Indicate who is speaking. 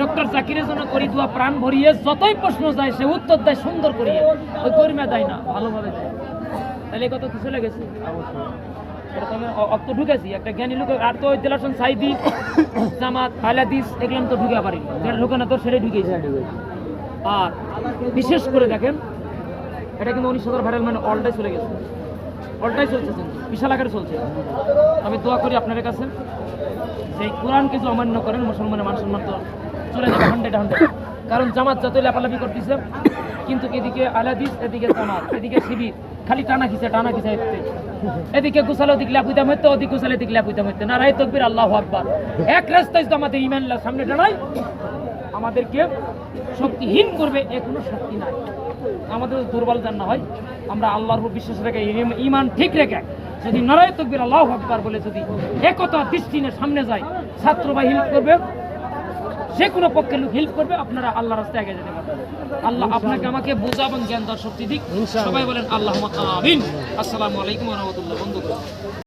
Speaker 1: Doctor জাকিরের জন্য করি দোয়া প্রাণ ভরিয়ে, যতই প্রশ্ন যায় সে উত্তর দেয় সুন্দর করিয়ে, ওই কর্মে দেয় না, ভালোভাবে দেয়। তাহলে এই কথা তো চলে গেছে, অত ঢুকেছি একটা জ্ঞানী লোক। আর তো ওই দিলাসন সাইদি জামাত হালাদিস এগুলো তো ঢুকে পারি, যেটা ঢুকে না তোর সেটাই ঢুকেছে। আর বিশেষ করে দেখেন, এটা কিন্তু 19 ভাইরাল মানে অলটাই চলে গেছে, অলটাই চলছে, বিশাল আকারে চলছে। আমি দোয়া করি আপনাদের কাছে যে কোরআন কিছু অমান্য করেন, মুসলমানের মান সম্মান তো চলে যাবে 100। কারণ জামাত যতই লাফালাফি করতেছে, কিন্তু এদিকে আলাদিস, এদিকে জামাত, এদিকে শিবির, খালি টানা খিচে এদিকে গুছালো দিক লাফুইতাম হইতো, ওদিকে গুছালে দিক লাফুইতাম হইতো। নারায়ে তাকবীর, আল্লাহু আকবার। এক রাস্তায় যদি আমাদের ঈমান সামনে টানাই, আমাদেরকে শক্তিহীন করবে, এ কোনো শক্তি নাই। আমাদের দুর্বল যেন না হয়, আমরা আল্লাহর উপর বিশ্বাস রেখে, ঈমান ঠিক রেখে যদি নারায়ে তাকবীর, আল্লাহু আকবার বলে যদি একতা দৃষ্টি নিয়ে সামনে যায়, ছাত্র বা হেল্প করবে, যে কোনো পক্ষের লোক হেল্প করবে, আপনারা আল্লাহর রাস্তায় এগিয়ে যেতে পারবেন। আল্লাহ আপনাকে আমাকে বোঝা এবং জ্ঞান দেওয়ার শক্তি দিক। সবাই বলেন আল্লাহুম্মা আমিন। আসসালামু আলাইকুম ওয়া রাহমাতুল্লাহ। বন্ধু